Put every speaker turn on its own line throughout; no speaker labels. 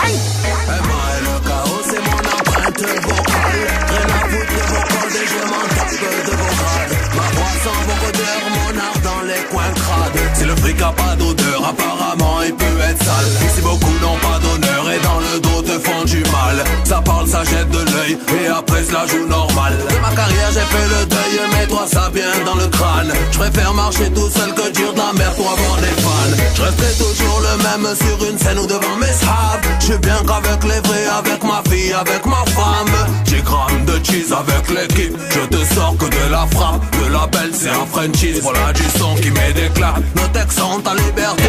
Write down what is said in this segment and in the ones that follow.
Aïe. Emma et le chaos, c'est mon empreinte vocale. Rien à foutre de vos codes et je m'en tape de vos grades. Ma voix sans vos codeurs, mon art dans les coins crades. Si le fric a pas d'odeur, apparemment il peut être sale. Ici beaucoup n'ont pas d'honneur et dans le dos te font du mal. Ça parle, ça jette de l'œil et après cela joue normal. De ma carrière j'ai fait le deuil, mais toi ça vient dans le crâne. Je préfère marcher tout seul que dire de la merde pour avoir des fans. Je resterai toujours le même sur une scène ou devant mes sables. Je suis bien qu'avec les vrais, avec ma fille, avec ma femme. 10 grammes de cheese avec l'équipe. Je te sors que de la frappe. Le label c'est un Frenchies. Voilà du son qui met des claques. Nos textes sont ta liberté.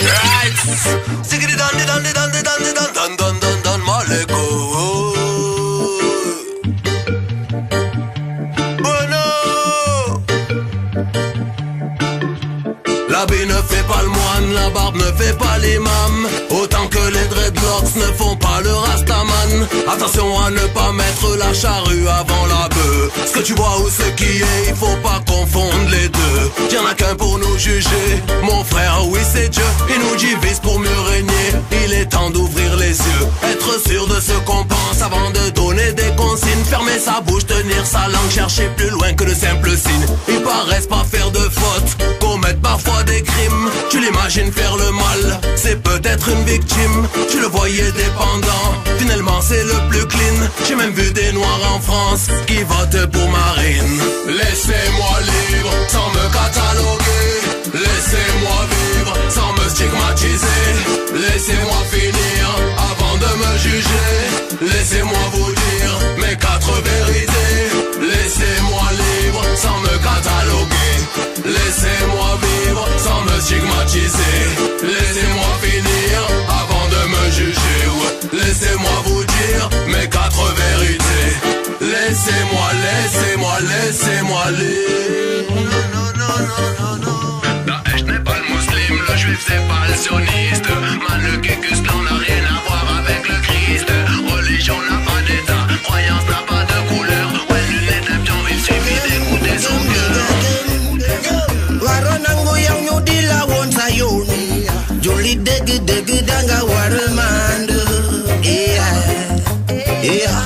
Right. Donne-moi les coups. L'habit ne fait pas le moine, la barbe ne fait pas l'imam. Autant que les dreadlocks ne font pas le rastaman. Attention à ne pas mettre la charrue avant la bœuf. Ce que tu vois ou ce qui est, il faut pas confondre les deux. Y'en a qu'un pour nous juger, mon frère, oui c'est Dieu. Il nous divise pour mieux régner, il est temps d'ouvrir les yeux. Être sûr de ce qu'on pense avant de donner des consignes. Fermer sa bouche, tenir sa langue, chercher plus loin que de simples signes. Ils paraissent pas faire de fautes, commettent parfois des crimes. Tu l'imagines faire le mal, c'est peut-être une victime. Tu le voyais dépendant, finalement c'est le plus clean. J'ai même vu des noirs en France qui votent pour Marine. Laissez-moi libre sans me cataloguer. Laissez-moi vivre sans me stigmatiser. Laissez-moi finir avant de me juger. Laissez-moi vous dire mes 4 vérités. Laissez-moi libre sans me cataloguer. Laissez-moi vivre sans me stigmatiser. Laissez-moi finir avant de me juger. Laissez-moi vous dire mes 4 vérités. Laissez-moi libre. Daesh n'est pas le musulman, le juif c'est pas le sioniste. Le Kékus n'a rien à voir avec le Christ. Religion n'a pas d'état, croyance n'a pas de couleur. Ouais, lunettes d'un pion, il suffit d'écouter son cœur. Waronango yang nyudi lawon sayon. Joli degi danga warmand. Yeah.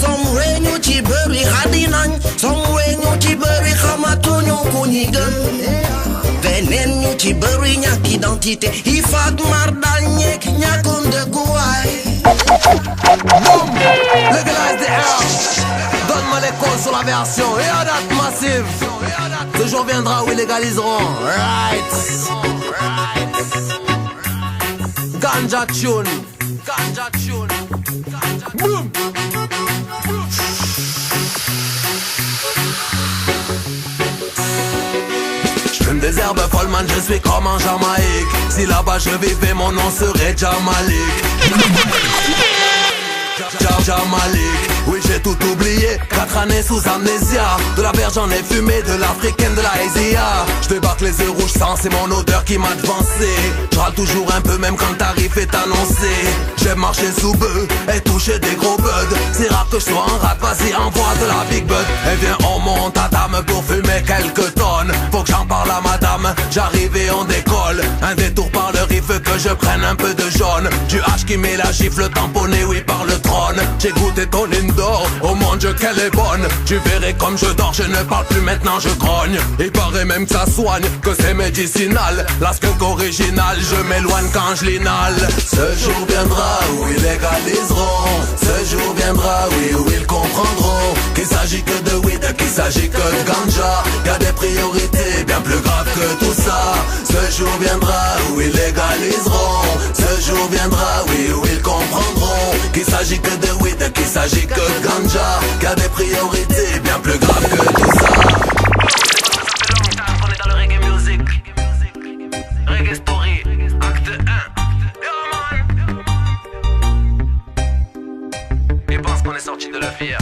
Somewhere new chiberi hadinan. Somewhere new chiberi kamatonyo kunigam. Venen ñu ci bëri ñàkk identité yi faat mar dal ñeek ñàkkum dëkkuwaay. Boom! Legalize the house. Donne-moi les codes sur la version. Et à date massive. Ce jour viendra où ils légaliseront. Right. Ganja tune. Boom! J'fume des herbes folles, man, je suis comme en Jamaïque. Si là-bas je vivais, mon nom serait Jamalik. Jamalik, oui j'ai tout oublié. 4 années sous amnésia. De la verge j'en ai fumé, de l'africaine, de la Asia. Je débarque les yeux rouges sans, c'est mon odeur qui m'a devancé. Je râle toujours un peu même quand le tarif est annoncé. J'aime marcher sous bœuf et toucher des gros buds. C'est rare que je sois en rate, vas-y envoie de la big bud. Et viens on monte à table pour fumer quelques tonnes. Faut que j'en parle à madame, j'arrive et on décolle. Un détour par le riff que je prenne un peu de jaune. Du H qui met la gifle tamponné, oui par le trône. J'ai goûté ton indoor, oh mon Dieu qu'elle est bonne. Tu verrais comme je dors, je ne parle plus maintenant je grogne. Il paraît même que ça soigne, que c'est médicinal. La skunk originale, je m'éloigne quand je l'inhale. Ce jour viendra où ils légaliseront. Ce jour viendra, oui, où ils comprendront qu'il s'agit que de weed, qu'il s'agit que de ganja. Y'a des priorités bien plus graves que tout ça. Ce jour viendra où ils légaliseront. Ce jour viendra, oui, où ils comprendront qu'il s'agit que de weed, qu'il s'agit que de ganja. Y'a des priorités bien plus graves que tout ça. Ça fait longtemps qu'on est dans le reggae music. Reggae Story, acte 1. Ils pensent qu'on est sorti de la fière.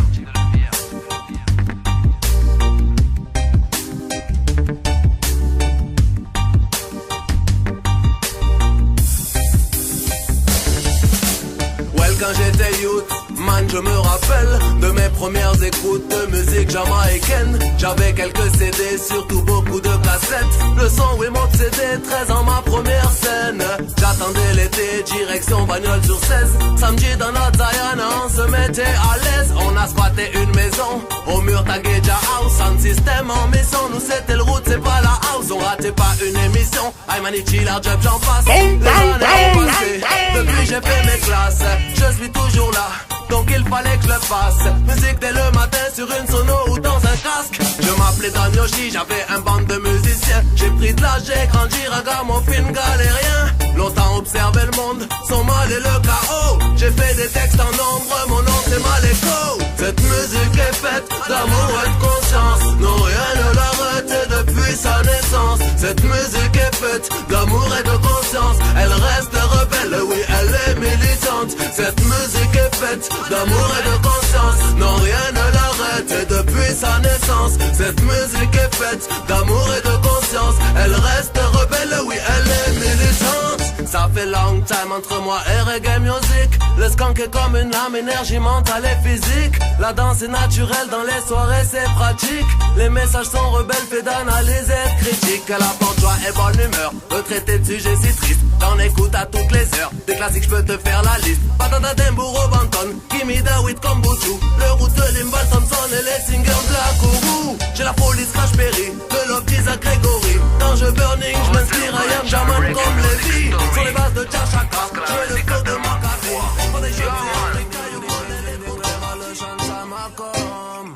quand j'étais youth. Man, je me rappelle de mes premières écoutes de musique jamaïcaine. J'avais quelques CD, surtout beaucoup de cassettes. Le son, oui, mon CD, 13 ans, ma première scène. J'attendais l'été, direction bagnole sur 16. Samedi dans notre Zion, on se mettait à l'aise. On a squatté une maison, au mur tagué Ja House. Sound system en maison, nous c'était le route, c'est pas la house. On ratait pas une émission, I'm Manichi, la job, j'en passe. Les années ont passé, depuis j'ai fait mes classes. Je suis toujours là, donc il fallait que je le fasse. Musique dès le matin sur une sono ou dans un casque. Je m'appelais Dan Yoshi, j'avais un band de musiciens. J'ai pris de l'âge, j'ai grandi, ragamuffin galérien. Longtemps observé le monde, son mal et le chaos. J'ai fait des textes en nombre, mon nom c'est Maléco. Cette musique est faite d'amour et de conscience. Non, rien ne l'arrête depuis sa naissance. Cette musique est faite d'amour et de conscience. Elle reste rebelle, oui, elle est militante. Cette musique est faite d'amour et de conscience. Non, rien ne l'arrête depuis sa naissance. Cette musique est faite d'amour et de conscience. Elle reste rebelle, oui, elle est militante. Ça fait long time entre moi et reggae music. Le skunk est comme une âme, énergie mentale et physique. La danse est naturelle, dans les soirées c'est pratique. Les messages sont rebelles, faits d'analyse et de critique. Elle apporte joie et bonne humeur, retraité de sujets si tristes. T'en écoutes à toutes les heures, des classiques je peux te faire la liste. Patata Demburo Banton, Gimme the Wit Kombuchu. Le route de Limbal Thompson et les singers Black Ourou. J'ai la police Crash Perry, le love à Grégory. Quand je burning, je m'inspire à Yam Jaman comme Lévi. Sur les bases de Tchachaka, je mets le flow de Maccabi. Pour des chiens, les cailloux, les bouteilles, le chant de Macom.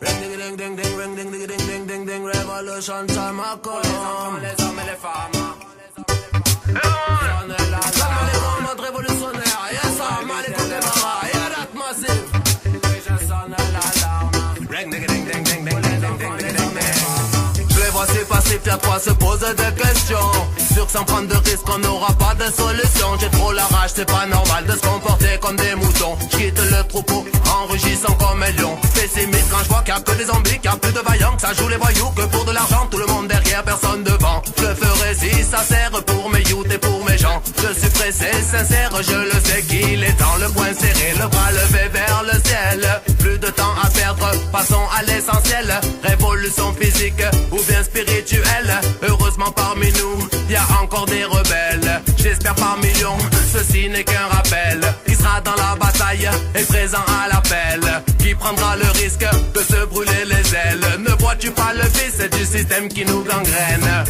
Ring ding ding ding ding, ring ding ding ding ding ding ding, Revolution time a come. Les hommes et les femmes. Notre révolutionnaire, yes, I'm mal écouté, maman, yeah, that massive. Oui, je sonne l'alarme. Ring ding ding ding ding ding ding ding ding ding ding. Je les vois s'y passer, fiers de quoi se poser des questions. Sûr que sans prendre de risques, on n'aura pas de solution. J'ai trop la rage, c'est pas normal de se comporter comme des moutons. J'quitte le troupeau en rugissant comme un lion. Pessimiste quand je vois qu'il y a que des zombies, qu'il y a plus de vaillants, que ça joue les voyous, que pour de l'argent, tout le monde derrière, personne devant. Je le ferai si ça sert pour mes youths et pour mes gens. Je suis pressé, sincère, je le sais qu'il est temps. Le poing serré, le bras levé vers le ciel. Plus de temps à perdre, passons à l'essentiel. Révolution physique ou bien spirituelle. Heureusement parmi nous, y a encore des rebelles. J'espère par millions, ceci n'est qu'un rappel. Qui sera dans la bataille et présent à l'appel. Qui prendra le risque de se brûler les ailes. Ne vois-tu pas le vice du système qui nous gangrène?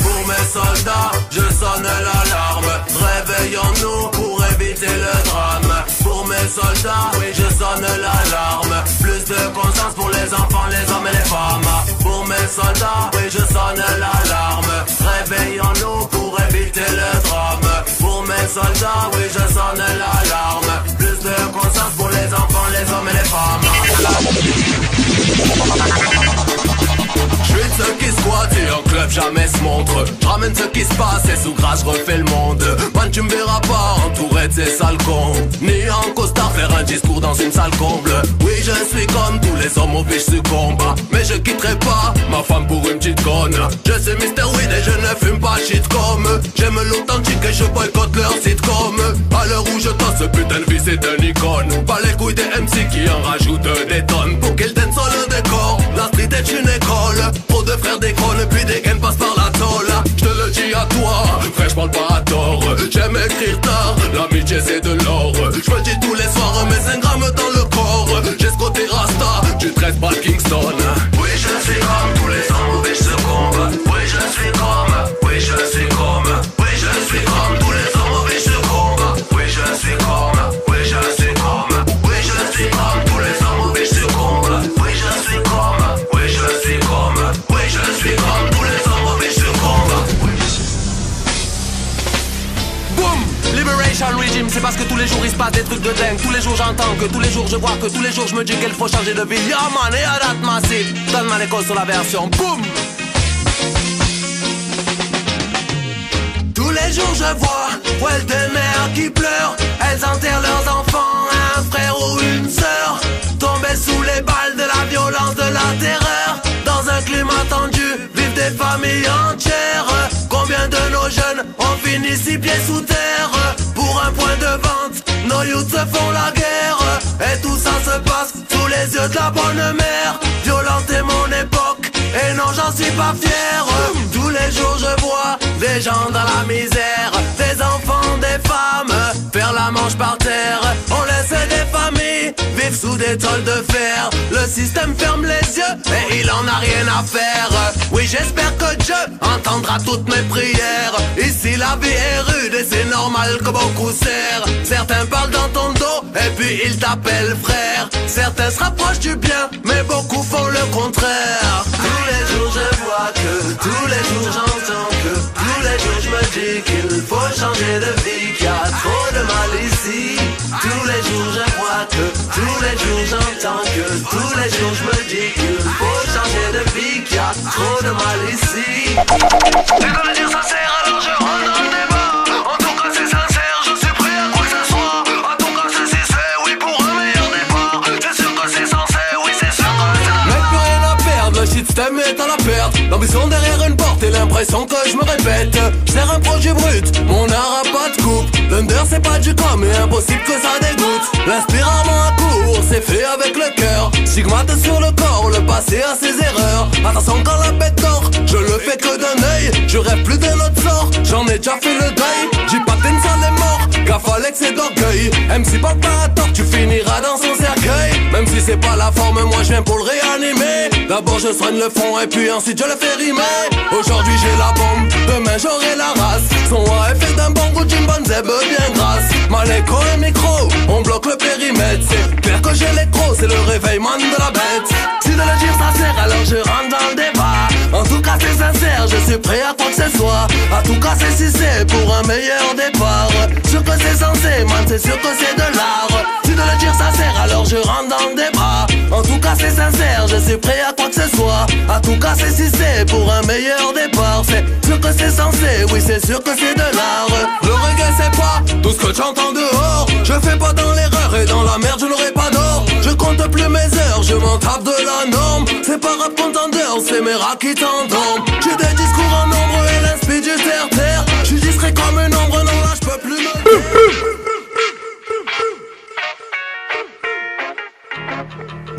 Pour mes soldats, je sonne l'alarme. Réveillons-nous pour éviter le drame. Pour mes soldats, oui je sonne l'alarme. Plus de conscience pour les enfants, les hommes et les femmes. Pour mes soldats, oui je sonne l'alarme. Réveillons-nous pour éviter le drame. Pour mes soldats, oui je sonne l'alarme. Plus de conscience pour les enfants, les hommes et les femmes. Je suis de ceux qui squattent et en club jamais se montre. Je ramène ce qui se passe et sous grâce je refais le monde. Man tu me verras pas entouré de ces sales cons, ni en costard faire un discours dans une salle comble. Oui je suis comme tous les hommes au je succombe. Mais je quitterai pas ma femme pour une petite conne. Je suis Mr. Weed et je ne fume pas shit comme. J'aime l'authentique et je boycotte leur sitcom. À l'heure où je tasse ce putain de vie c'est un icône. Pas les couilles des MC qui en rajoutent des tonnes. Pour qu'ils donnent sur le décor, la street est une école. Trop de frères déconnent puis des gains passent par la tôle. Je te le dis à toi, frère je parle pas à tort. J'aime écrire tard, l'amitié c'est de l'or. Je me dis tous les soirs mes 5 grammes dans le corps. J'ai ce côté rasta, tu traites pas le Kingston. Oui je suis comme tous les hommes mauvais je succombe. Oui je suis comme, oui je suis comme. Oui je suis comme tous les hommes mauvais je succombe. Oui je suis comme, oui je suis comme. Oui je suis comme tous les hommes mauvais je succombe. Oui je suis comme, oui je suis comme. Oui je suis comme tous les hommes mauvais je succombe. Boum! Liberation Regime, c'est parce que tous les jours il se passe des trucs de dingue. Tous les jours j'entends que tous les jours je vois que tous les jours je me dis qu'il faut changer de vie. Yo man, et à date massive, donne-moi l'école sur la version. Boum! Tous les jours je vois des mères qui pleurent. Elles enterrent leurs enfants, un frère ou une sœur, tombés sous les balles de la violence, de la terreur. Dans un climat tendu, vivent des familles entières. Combien de nos jeunes ont fini 6 pieds sous terre pour pour un point de vente. Nos youths se font la guerre, et tout ça se passe sous les yeux de la bonne mère. Violenter mon époque, et non j'en suis pas fier. Tous les jours je vois des gens dans la misère, des enfants, des femmes, faire la manche par terre. On laisse des familles vivre sous des tôles de fer. Le système ferme les yeux et il en a rien à faire. Oui, j'espère que Dieu entendra toutes mes prières. Ici la vie est rude et c'est normal que beaucoup serrent. Certains parlent dans ton dos et puis ils t'appellent frère. Certains se rapprochent du bien mais beaucoup font le contraire. Tous les jours je vois que, tous les jours j'entends que, tous les jours je me dis qu'il faut changer de vie, qu'il y a trop de mal ici. Tous les jours je vois que, tous les jours j'entends que, tous les jours je me dis qu'il faut changer de vie, qu'il y a trop de mal ici. Tu dois le dire sincère alors je rentre dans le débat. En tout cas c'est sincère, je suis prêt à quoi que ce soit. En tout cas c'est si c'est, oui pour un meilleur départ. C'est sûr que c'est censé, oui c'est sûr que ça. Mec plus rien à perdre, le système est à la perte. L'ambition derrière une porte et l'impression que je me répète. J'sers un projet brut, mon art a pas de coupe. L'under c'est pas du com, mais impossible que ça dégoûte. L'inspirement à court, c'est fait avec le cœur. Stigmate sur le corps, le passé a ses erreurs. Attention quand la bête dort, je le fais que d'un œil. Je rêve plus d'un autre sort, j'en ai déjà fait le deuil. J'ai pas d'une salle est mort, gaffe à l'excès d'orgueil. MC porte pas à tort, tu finiras dans son cercueil. Même si c'est pas la forme, moi je viens pour le réanimer. D'abord je soigne le fond et puis ensuite je le fais rimer. Aujourd'hui j'ai la bombe, demain j'aurai la race. Son A est fait d'un bon goût, d'une bonne zèbe bien grasse. Mal écho et micro, on bloque le périmètre. C'est clair que j'ai l'écro, c'est le réveil man de la bête. Si de le dire ça sert, alors je rentre dans le débat. En tout cas c'est sincère, je suis prêt à quoi que ce soit. En tout cas c'est si c'est pour un meilleur départ. Sûr que c'est censé, man c'est sûr que c'est de l'art. Si de le dire ça sert, alors je rentre dans le débat. En tout cas c'est sincère, je suis prêt à quoi que ce soit. En tout cas c'est si c'est pour un meilleur départ. C'est sûr que c'est censé, oui c'est sûr que c'est de l'art. Le reggae c'est pas tout ce que j'entends dehors. Je fais pas dans l'erreur et dans la merde je n'aurai pas d'or. Je compte plus mes heures, je m'en tape de la norme. C'est pas rap contendeur, c'est mes rats qui t'endorment. J'ai des discours en nombre et l'inspi du terre-terre. J'suis discret comme une ombre, non là j'peux plus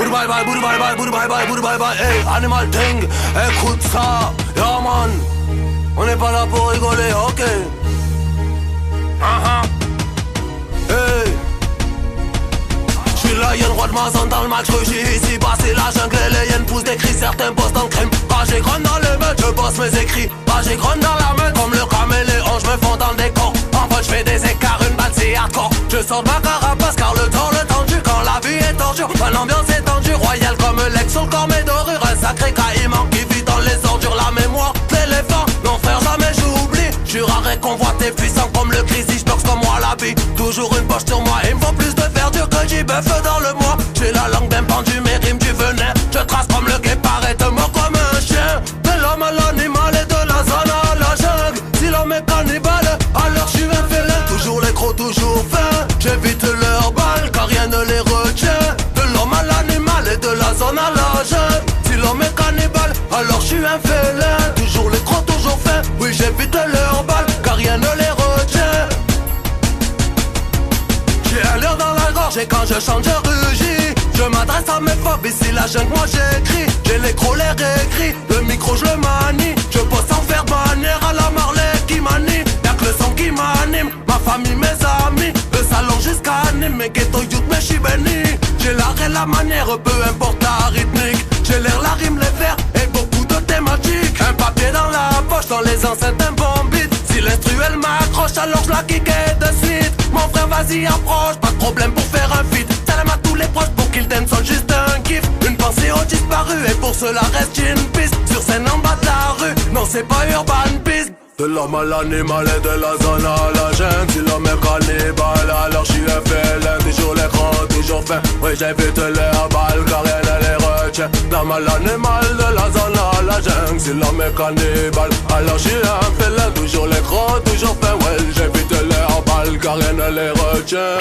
me bye bye, bye bye, bye bye, bye bye, hey, Animal Thing, écoute ça, yeah man. On n'est pas là pour rigoler, ok. Hey. J'suis le roi de ma zone dans le match que j'ai ici bas c'est la jungle et les hyènes poussent des cris. Certains bossent en crème, j'ai grande dans le meute, je bosse mes écrits. J'ai grande dans la meute, comme le caméléon, je me fonds dans le décor. En fait j'fais des écarts, une balle c'est hardcore. Je sors de ma carapace car le temps, le tendu quand la vie est torture. L'ambiance est tendue, royale comme l'ex sur le corps mais dorure. Un sacré caïman qui vit dans les ordures. La mémoire, l'éléphant, non frère jamais j'oublie. J'suis rare et convoité, puissant comme le Crazy, j'boxe comme moi la vie. Toujours une poche sur moi, il me faut plus de verdure que du bœuf dans le mois. J'ai la langue d'un pendu, mes rimes du venin. Je trace comme le guépard et te mord comme un chien. De l'homme à l'animal et de la zone à la jungle. Si l'homme est cannibale, alors j'suis un félin. Toujours les crocs, toujours faim. J'évite leurs balles car rien ne les retient. De l'homme à l'animal et de la zone à la jungle. Si l'homme est cannibale, alors j'suis un félin. Toujours les crocs, toujours faim. Oui j'évite leurs balles car rien ne les retient. J'ai un leurre dans la gorge et quand je chante je rugis. Je m'adresse à mes phobes, ici la jungle moi j'écris. J'ai l'écro l'air écrit, le micro je le manie. Je bosse sans faire manière à la Marley qui manie. Y'a que le son qui m'anime, ma famille, mes amis. Le salon jusqu'à Nîmes, mes ghetto youth, mais j'suis béni. J'ai l'art et la manière, peu importe la rythmique. J'ai l'air, la rime, les vers et beaucoup de thématiques. Un papier dans la poche, dans les enceintes un bon beat. Si l'instruel m'accroche, alors je la kick de suite. Mon frère vas-y approche, pas de problème pour faire un feat. Salam à tous les proches pour qu'ils t'aiment, sont juste un kiff. Une pensée aux disparus et pour cela reste une piste. Sur scène en bas de la rue, non c'est pas Urban Peace. De l'homme à l'animal et de la zone à la jungle. Si l'homme est cannibale, alors j'suis un félin. Toujours l'écran, toujours faim. Oui j'évite les balles car rien ne les retient. L'homme à l'animal de la zone à la jungle. Si l'homme est cannibale, alors j'suis un félin. Toujours l'écran, toujours faim. Ouais j'évite les balles car rien ne les retient.